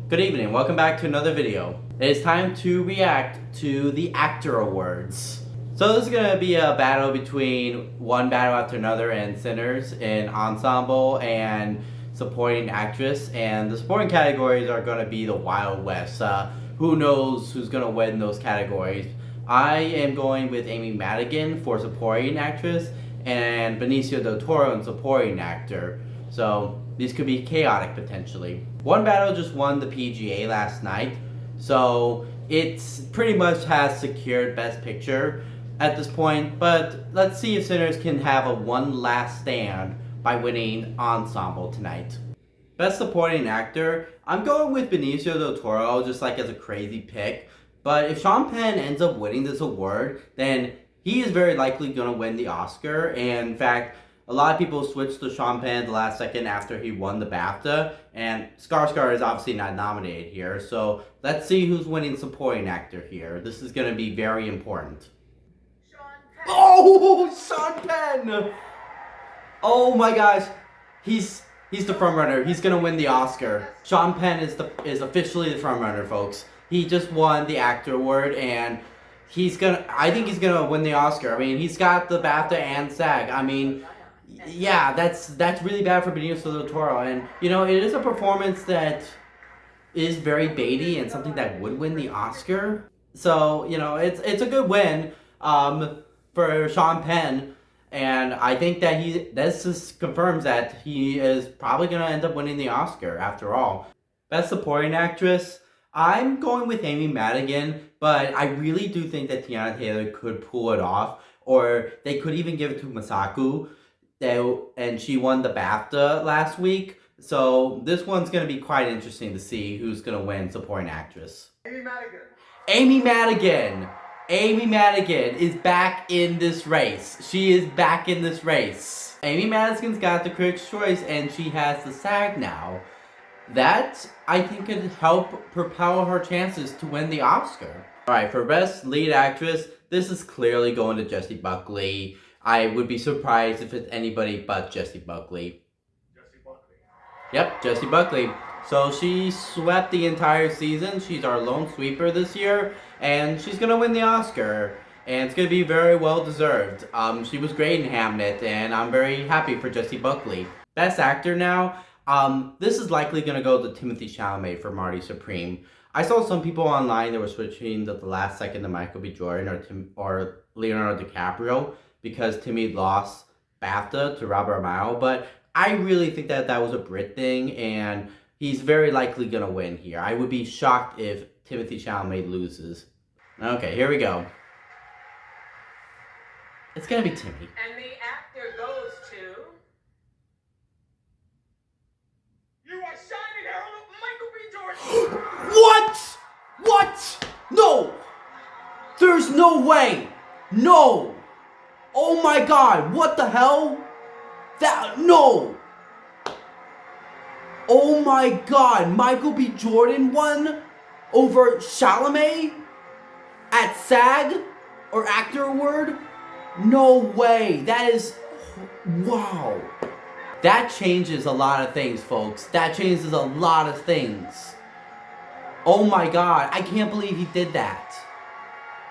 Good evening, welcome back to another video. It is time to react to the Actor Awards. So this is going to be a battle between one battle after another and Sinners in Ensemble and Supporting Actress. And the supporting categories are going to be the Wild West. Who knows who's going to win those categories. I am going with Amy Madigan for Supporting Actress and Benicio del Toro in Supporting Actor. So these could be chaotic potentially. One Battle just won the PGA last night, so it's pretty much has secured Best Picture at this point, but let's see if Sinners can have a one last stand by winning Ensemble tonight. Best Supporting Actor, I'm going with Benicio del Toro just like as a crazy pick, but if Sean Penn ends up winning this award, then he is very likely going to win the Oscar, and in fact, a lot of people switched to Sean Penn at the last second after he won the BAFTA, and Skarsgård is obviously not nominated here, so let's see who's winning Supporting Actor here. This is going to be very important. Oh, Sean Penn! Oh my gosh, he's the front runner. He's gonna win the Oscar. Sean Penn is officially the front runner, folks. He just won the Actor Award, and I think he's gonna win the Oscar. I mean, he's got the BAFTA and SAG. I mean, yeah, that's really bad for Benicio del Toro, and you know, it is a performance that is very baity and something that would win the Oscar. So you know, it's a good win for Sean Penn, and I think that this just confirms that he is probably gonna end up winning the Oscar after all. Best Supporting Actress, I'm going with Amy Madigan, but I really do think that Teyana Taylor could pull it off, or they could even give it to Masako. And she won the BAFTA last week, so this one's going to be quite interesting to see who's going to win Supporting Actress. Amy Madigan! Amy Madigan! Amy Madigan is back in this race. She is back in this race. Amy Madigan's got the Critics' Choice, and she has the SAG now. That, I think, could help propel her chances to win the Oscar. Alright, for Best Lead Actress, this is clearly going to Jessie Buckley. I would be surprised if it's anybody but Jessie Buckley. Jessie Buckley. Yep, Jessie Buckley. So she swept the entire season. She's our lone sweeper this year, and she's gonna win the Oscar, and it's gonna be very well deserved. She was great in Hamnet, and I'm very happy for Jessie Buckley. Best Actor now. This is likely gonna go to Timothée Chalamet for Marty Supreme. I saw some people online that were switching at the last second to Michael B. Jordan or Leonardo DiCaprio, because Timmy lost BAFTA to Robert Amell, but I really think that was a Brit thing, and he's very likely gonna win here. I would be shocked if Timothée Chalamet loses. Okay, here we go. It's gonna be Timmy. And the actor goes to... You are Shining Herald of Michael B. Jordan! What? What? No! There's no way! No! Oh my god, what the hell? No! Oh my god, Michael B. Jordan won over Chalamet at SAG or Actor Award? No way, that is, wow. That changes a lot of things, folks. That changes a lot of things. Oh my god, I can't believe he did that.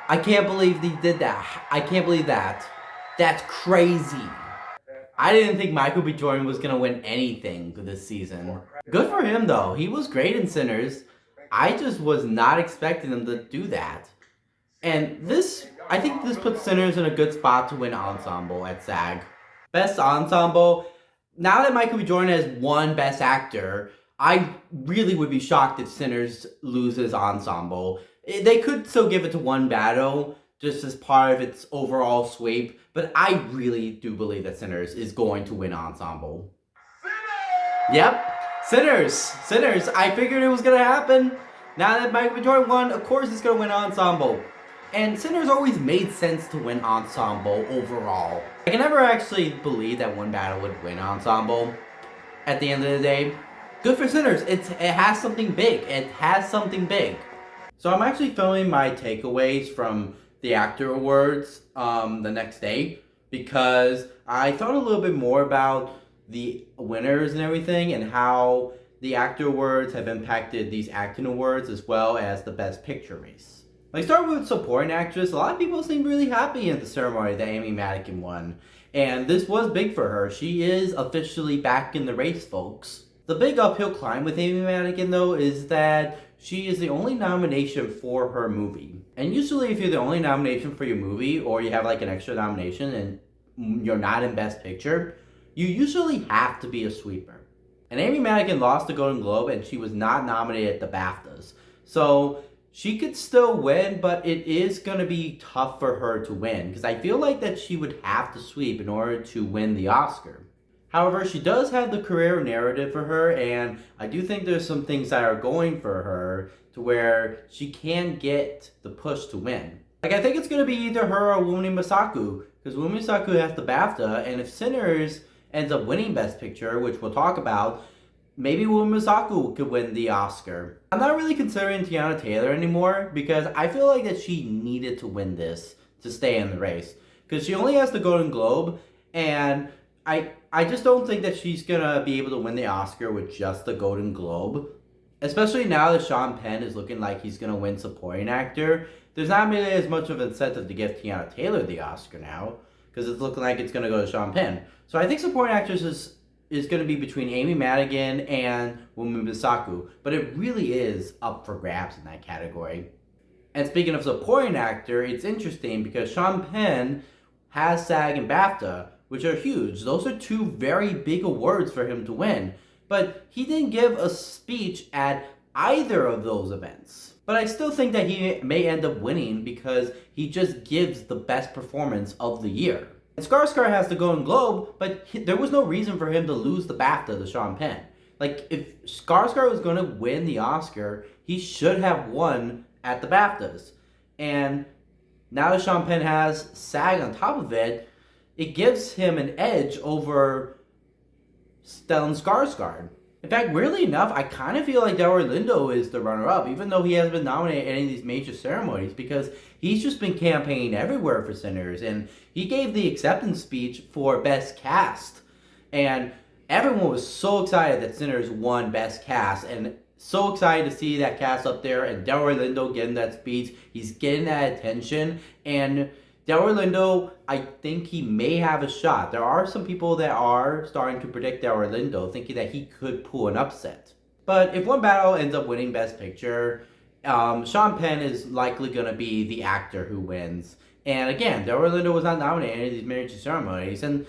I can't believe he did that. I can't believe that. That's crazy. I didn't think Michael B. Jordan was going to win anything this season. Good for him, though. He was great in Sinners. I just was not expecting him to do that. And I think this puts Sinners in a good spot to win Ensemble at SAG. Best Ensemble. Now that Michael B. Jordan has won Best Actor, I really would be shocked if Sinners loses Ensemble. They could still give it to One Battle, just as part of its overall sweep, but I really do believe that Sinners is going to win Ensemble. Sinners! Yep, Sinners. I figured it was going to happen. Now that Michael B. Jordan won, of course it's going to win Ensemble. And Sinners always made sense to win Ensemble overall. I can never actually believe that One Battle would win Ensemble at the end of the day. Good for Sinners. It has something big. It has something big. So I'm actually filming my takeaways from the Actor Awards the next day, because I thought a little bit more about the winners and everything and how the actor awards have impacted these acting awards as well as the Best Picture race. Like, starting with supporting actress, a lot of people seemed really happy at the ceremony that Amy Madigan won. And this was big for her. She is officially back in the race, folks. The big uphill climb with Amy Madigan, though, is that she is the only nomination for her movie. And usually if you're the only nomination for your movie, or you have like an extra nomination and you're not in Best Picture, you usually have to be a sweeper. And Amy Madigan lost the Golden Globe and she was not nominated at the BAFTAs. So she could still win, but it is going to be tough for her to win, because I feel like that she would have to sweep in order to win the Oscar. However, she does have the career narrative for her, and I do think there's some things that are going for her to where she can get the push to win. Like, I think it's going to be either her or Wunmi Mosaku, because Wunmi Mosaku has the BAFTA, and if Sinners ends up winning Best Picture, which we'll talk about, maybe Wunmi Mosaku could win the Oscar. I'm not really considering Teyana Taylor anymore, because I feel like that she needed to win this to stay in the race. Because she only has the Golden Globe, and I just don't think that she's gonna be able to win the Oscar with just the Golden Globe. Especially now that Sean Penn is looking like he's gonna win supporting actor. There's not really as much of an incentive to give Teyana Taylor the Oscar now, because it's looking like it's gonna go to Sean Penn. So I think supporting actress is going to be between Amy Madigan and Wunmi Mosaku, but it really is up for grabs in that category. And speaking of supporting actor, it's interesting because Sean Penn has SAG and BAFTA, which are huge. Those are two very big awards for him to win, but he didn't give a speech at either of those events. But I still think that he may end up winning because he just gives the best performance of the year. Skarsgård has the Golden Globe, but there was no reason for him to lose the BAFTA to Sean Penn. Like, if Skarsgård was going to win the Oscar, he should have won at the BAFTAs. And now that Sean Penn has SAG on top of it, it gives him an edge over Stellan Skarsgård. In fact, weirdly enough, I kind of feel like Delroy Lindo is the runner-up, even though he hasn't been nominated at any of these major ceremonies, because he's just been campaigning everywhere for Sinners, and he gave the acceptance speech for Best Cast, and everyone was so excited that Sinners won Best Cast, and so excited to see that cast up there, and Delroy Lindo getting that speech. He's getting that attention, and Delroy Lindo, I think he may have a shot. There are some people that are starting to predict Delroy Lindo, thinking that he could pull an upset. But if One Battle ends up winning Best Picture, Sean Penn is likely going to be the actor who wins. And again, Delroy Lindo was not nominated in any of these major ceremonies, and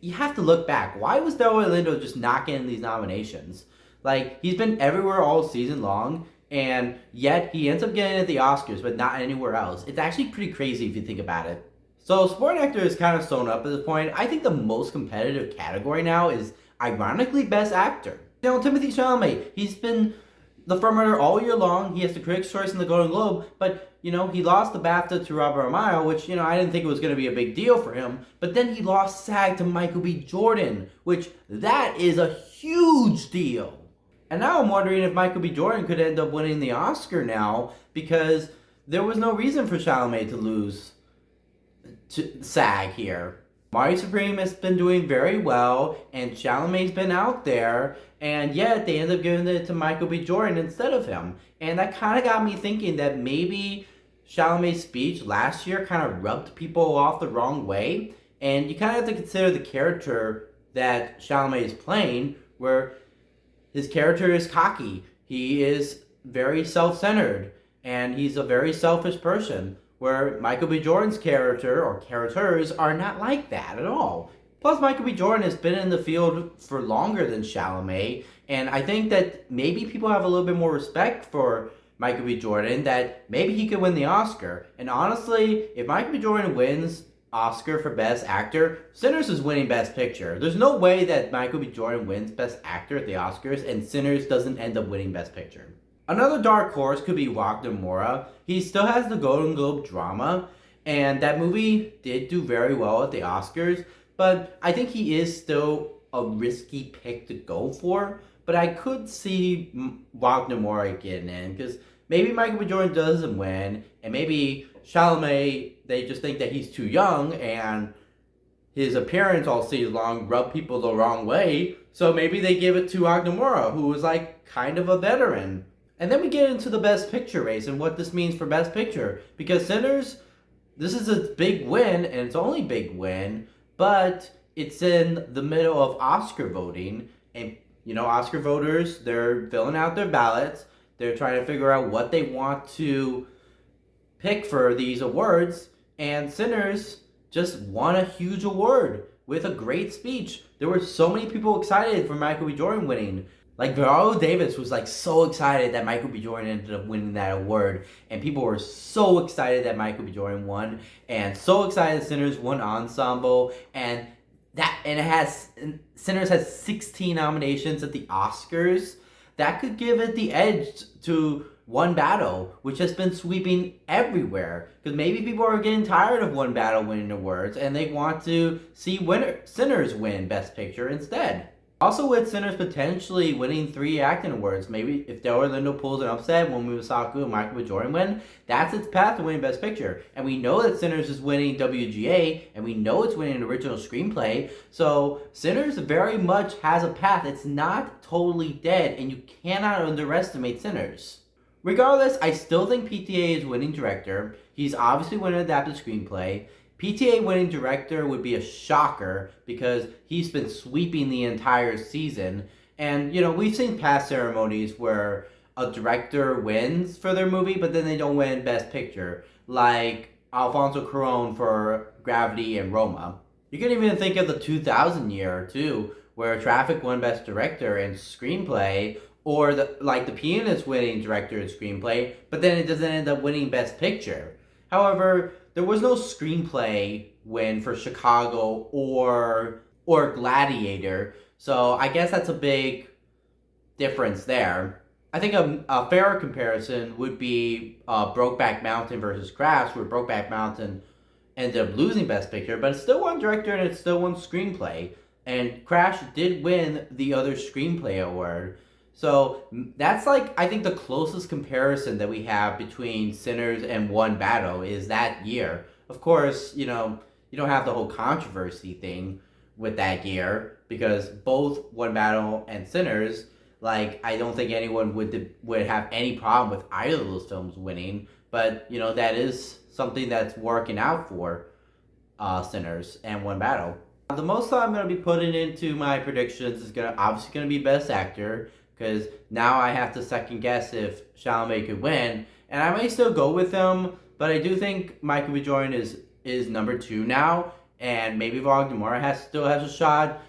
you have to look back. Why was Delroy Lindo just not getting these nominations? Like, he's been everywhere all season long, and yet he ends up getting it at the Oscars, but not anywhere else. It's actually pretty crazy if you think about it. So supporting actor is kind of sewn up at this point. I think the most competitive category now is, ironically, Best Actor. You know, Timothée Chalamet, he's been the frontrunner all year long. He has the Critics' Choice and the Golden Globe, but, you know, he lost the BAFTA to Robert Armayo, which, you know, I didn't think it was going to be a big deal for him. But then he lost SAG to Michael B. Jordan, which that is a huge deal. And now I'm wondering if Michael B. Jordan could end up winning the Oscar now, because there was no reason for Chalamet to lose to SAG here. Marty Supreme has been doing very well, and Chalamet's been out there, and yet they end up giving it to Michael B. Jordan instead of him. And that kind of got me thinking that maybe Chalamet's speech last year kind of rubbed people off the wrong way, and you kind of have to consider the character that Chalamet is playing, where his character is cocky. He is very self-centered, and he's a very selfish person, where Michael B. Jordan's character, or characters, are not like that at all. Plus, Michael B. Jordan has been in the field for longer than Chalamet, and I think that maybe people have a little bit more respect for Michael B. Jordan, that maybe he could win the Oscar. And honestly, if Michael B. Jordan wins Oscar for Best Actor, Sinners is winning Best Picture. There's no way that Michael B. Jordan wins Best Actor at the Oscars and Sinners doesn't end up winning Best Picture. Another dark horse could be Wagner Moura. He still has the Golden Globe drama, and that movie did do very well at the Oscars, but I think he is still a risky pick to go for. But I could see Wagner Moura getting in, because maybe Michael B. Jordan doesn't win, and maybe Chalamet, they just think that he's too young, and his appearance all season long rubbed people the wrong way. So maybe they give it to Agamora, who was like kind of a veteran. And then we get into the Best Picture race and what this means for Best Picture. Because Sinners, this is a big win, and it's only big win, but it's in the middle of Oscar voting. And, you know, Oscar voters, they're filling out their ballots. They're trying to figure out what they want to pick for these awards. And Sinners just won a huge award with a great speech. There were so many people excited for Michael B. Jordan winning. Like, Viola Davis was like so excited that Michael B. Jordan ended up winning that award, and people were so excited that Michael B. Jordan won, and so excited Sinners won Ensemble, and Sinners has 16 nominations at the Oscars. That could give it the edge to One Battle, which has been sweeping everywhere. Because maybe people are getting tired of One Battle winning awards, and they want to see Sinners win Best Picture instead. Also, with Sinners potentially winning 3 acting awards, maybe if Delroy Lindo pulls an upset, Wunmi Mosaku and Michael B. Jordan win, that's its path to winning Best Picture. And we know that Sinners is winning WGA, and we know it's winning Original Screenplay, so Sinners very much has a path. It's not totally dead, and you cannot underestimate Sinners. Regardless, I still think PTA is winning director. He's obviously winning adapted screenplay. PTA winning director would be a shocker because he's been sweeping the entire season. And, you know, we've seen past ceremonies where a director wins for their movie, but then they don't win Best Picture. Like Alfonso Cuarón for Gravity and Roma. You can even think of the 2000 year, too, where Traffic won Best Director and Screenplay, or The Pianist winning director and screenplay, but then it doesn't end up winning Best Picture. However, there was no screenplay win for Chicago or Gladiator, so I guess that's a big difference there. I think a fairer comparison would be Brokeback Mountain versus Crash, where Brokeback Mountain ended up losing Best Picture, but it still won director and it still won screenplay. And Crash did win the other screenplay award. So that's like, I think the closest comparison that we have between Sinners and One Battle is that year. Of course, you know, you don't have the whole controversy thing with that year because both One Battle and Sinners, like, I don't think anyone would have any problem with either of those films winning. But, you know, that is something that's working out for Sinners and One Battle. The most thought I'm going to be putting into my predictions is obviously going to be Best Actor, because now I have to second guess if Chalamet could win, and I may still go with him, but I do think Michael B. Jordan is number 2 now, and maybe Agamora still has a shot.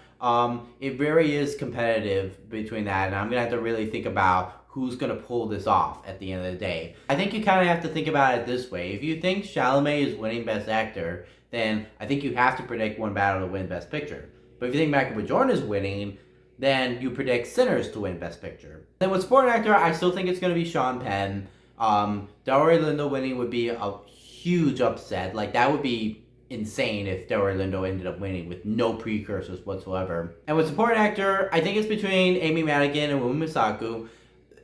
It very is competitive between that, and I'm gonna have to really think about who's gonna pull this off at the end of the day. I think you kind of have to think about it this way: if you think Chalamet is winning Best Actor, then I think you have to predict One Battle to win Best Picture. But if you think Michael B. Jordan is winning, then you predict Sinners to win Best Picture. Then with Supporting Actor, I still think it's going to be Sean Penn. Delroy Lindo winning would be a huge upset. Like, that would be insane if Delroy Lindo ended up winning with no precursors whatsoever. And with Supporting Actor, I think it's between Amy Madigan and Wunmi Mosaku.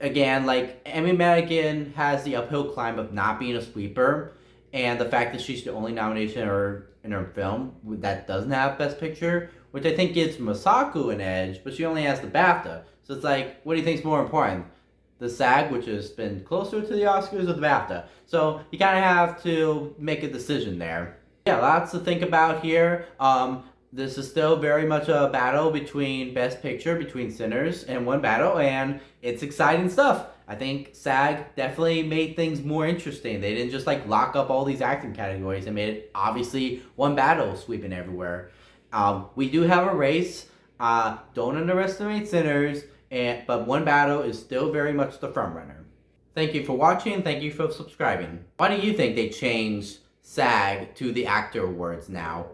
Again, like, Amy Madigan has the uphill climb of not being a sweeper, and the fact that she's the only nomination in her film that doesn't have Best Picture, which I think gives Mosaku an edge, but she only has the BAFTA. So it's like, what do you think is more important? The SAG, which has been closer to the Oscars, or the BAFTA? So you kind of have to make a decision there. Yeah, lots to think about here. This is still very much a battle between Best Picture, between Sinners and One Battle, and it's exciting stuff. I think SAG definitely made things more interesting. They didn't just like lock up all these acting categories. They made it obviously One Battle sweeping everywhere. We do have a race. Don't underestimate Sinners, but One Battle is still very much the frontrunner. Thank you for watching. Thank you for subscribing. Why do you think they changed SAG to the Actor Awards now?